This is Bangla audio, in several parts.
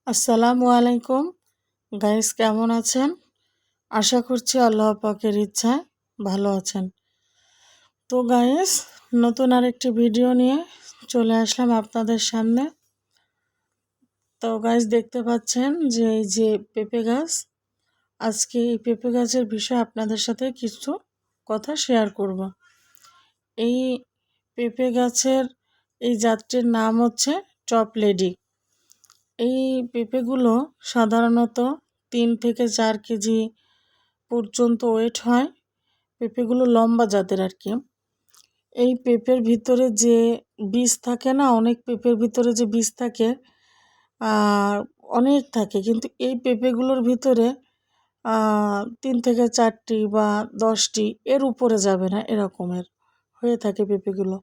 আসসালামু আলাইকুম গাইস, কেমন আছেন? আশা করছি আল্লাহ পাকের ইচ্ছায় ভালো আছেন। তো গাইস, নতুন আরেকটি ভিডিও নিয়ে চলে আসলাম আপনাদের সামনে। তো গাইস, দেখতে পাচ্ছেন যে এই যে পেঁপে গাছ, আজকে এই পেঁপে গাছের বিষয়ে আপনাদের সাথে কিছু কথা শেয়ার করব। এই পেঁপে গাছের এই জাতটির নাম হচ্ছে টপ লেডি। এই পেঁপেগুলো সাধারণত 3 থেকে 4 কেজি পর্যন্ত ওয়েট হয়। পেঁপেগুলো লম্বা জাতের আর কি। এই পেঁপের ভিতরে যে বীজ থাকে না, অনেক পেঁপের ভিতরে যে বীজ থাকে আর অনেক থাকে, কিন্তু এই পেঁপেগুলোর ভিতরে 3 থেকে 4টি বা 10টি এর উপরে যাবে না, এরকমের হয়ে থাকে পেঁপেগুলো।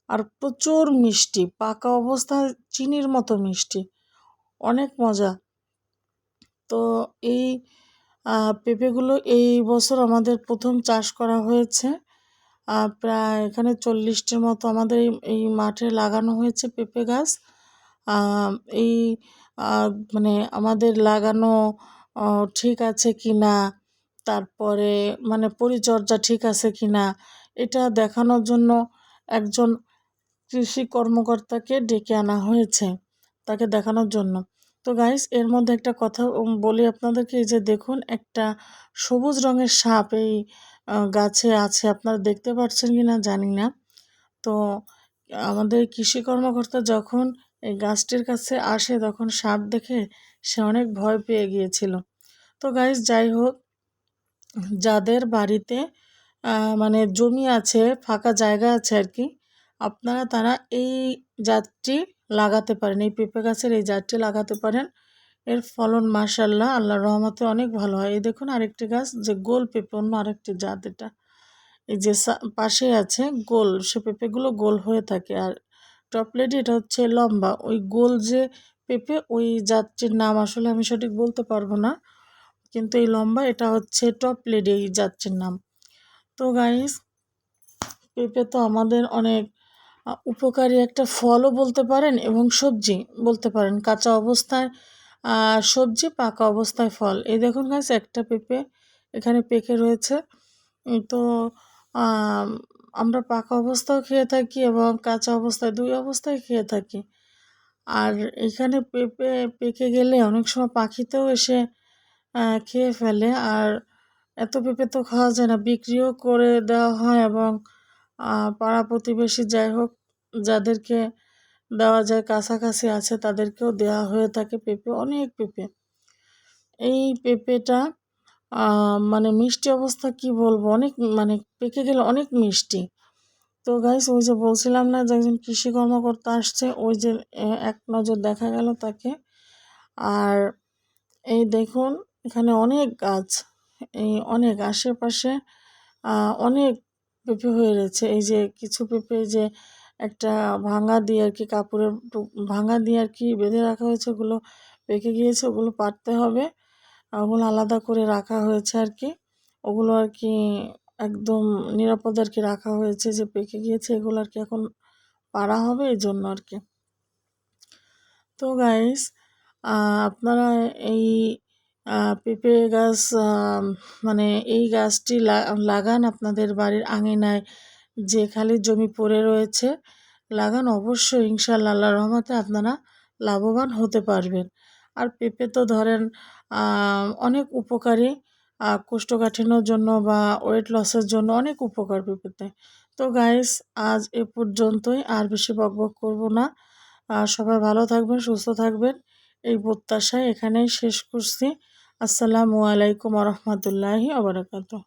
আর প্রচুর মিষ্টি, পাকা অবস্থায় চিনির মতো মিষ্টি, অনেক মজা। তো এই পেঁপেগুলো এই বছর আমাদের প্রথম চাষ করা হয়েছে। প্রায় এখানে 40টির মতো আমাদের এই মাঠে লাগানো হয়েছে পেঁপে গাছ। এই মানে আমাদের লাগানো ঠিক আছে কি না, তারপরে মানে পরিচর্যা ঠিক আছে কি না, এটা দেখানোর জন্য একজন কৃষি কর্মকর্তাকে ডেকে আনা হয়েছে, তাকে দেখানোর জন্য। তো গাইস, এর মধ্যে একটা কথা বলি আপনাদেরকে। এই যে দেখুন, একটা সবুজ রঙের সাপ এই গাছে আছে, আপনারা দেখতে পাচ্ছেন কি না জানি না। তো আমাদের কৃষি কর্মকর্তা যখন এই গাছটির কাছে আসে, তখন সাপ দেখে সে অনেক ভয় পেয়ে গিয়েছিল। তো গাইস, যাই হোক, যাদের বাড়িতে মানে জমি আছে, ফাঁকা জায়গা আছে আর কি, আপনারা তারা এই জাতটি লাগাতে পারেন, এই পেঁপে গাছের এই জাতটি লাগাতে পারেন। এর ফলন মাশাআল্লাহ আল্লাহর রহমতে অনেক ভালো হয়। এই দেখুন আরেকটি গাছ, যে গোল পেঁপে, অন্য আরেকটি জাত এটা। এই যে পাশে আছে গোল, সে পেঁপেগুলো গোল হয়ে থাকে। আর টপলেডি এটা হচ্ছে লম্বা, ওই গোল যে পেঁপে, ওই জাতটির নাম আসলে আমি সঠিক বলতে পারবো না, কিন্তু এই লম্বা এটা হচ্ছে টপলেডি, এই জাতটির নাম। তো গাইস, পেঁপে তো আমাদের অনেক উপকারী একটা ফলও বলতে পারেন এবং সবজি বলতে পারেন। কাঁচা অবস্থায় সবজি, পাকা অবস্থায় ফল। এই দেখুন গাছ, একটা পেঁপে এখানে পেকে রয়েছে। তো আম, আমরা পাকা অবস্থাও খেয়ে থাকি এবং কাঁচা অবস্থায়, দুই অবস্থায় খেয়ে থাকি। আর এখানে পেঁপে পেকে গেলে অনেক সময় পাখিতেও এসে খেয়ে ফেলে। আর এত পেঁপে তো খাওয়া যায় না, বিক্রিও করে দেওয়া হয় এবং পাড়া প্রতিবেশী, যাই হোক, যাদেরকে দেওয়া যায় কাছাকাছি আছে তাদেরকেও দেওয়া হয়ে থাকে পেঁপে, অনেক পেঁপে। এই পেঁপেটা মানে মিষ্টি অবস্থা কি বলবো, অনেক মানে পেকে গেলে অনেক মিষ্টি। তো গাইস, ওই যে বলছিলাম না যে একজন কৃষি কর্মকর্তা আসছে, ওই যে এক নজর দেখা গেল তাকে। আর এই দেখুন, এখানে অনেক গাছ, এই অনেক আশেপাশে অনেক পেঁপে হয়ে রয়েছে। এই যে কিছু পেঁপে, যে একটা ভাঙা দিয়ে আর কি, কাপড়ের ভাঙা দিয়ে আর কি বেঁধে রাখা হয়েছে, ওগুলো পেকে গিয়েছে, ওগুলো পাড়তে হবে। ওগুলো আলাদা করে রাখা হয়েছে আর কি, ওগুলো আর কি একদম নিরাপদ আর কি রাখা হয়েছে, যে পেকে গিয়েছে এগুলো আর কি এখন পাড়া হবে, এই জন্য আর কি। তো গাইস, আপনারা এই পেঁপে গাছ মানে এই গাছটি লাগান আপনাদের বাড়ির আঙিনায়, যে খালি জমি পড়ে রয়েছে, লাগান অবশ্যই। ইনশাআল্লাহ আল্লাহর রহমতে আপনারা লাভবান হতে পারবেন। আর পেঁপে তো ধরেন অনেক উপকারী, কোষ্ঠকাঠিন্যর জন্য বা ওয়েট লসের জন্য অনেক উপকার পেঁপেতে। তো গাইস, আজ এ পর্যন্তই, আর বেশি বকবক করব না। সবাই ভালো থাকবেন, সুস্থ থাকবেন, এই প্রত্যাশায় এখানেই শেষ করছি। আসসালামু আলাইকুম ওয়া রাহমাতুল্লাহি ওয়া বারাকাতুহু।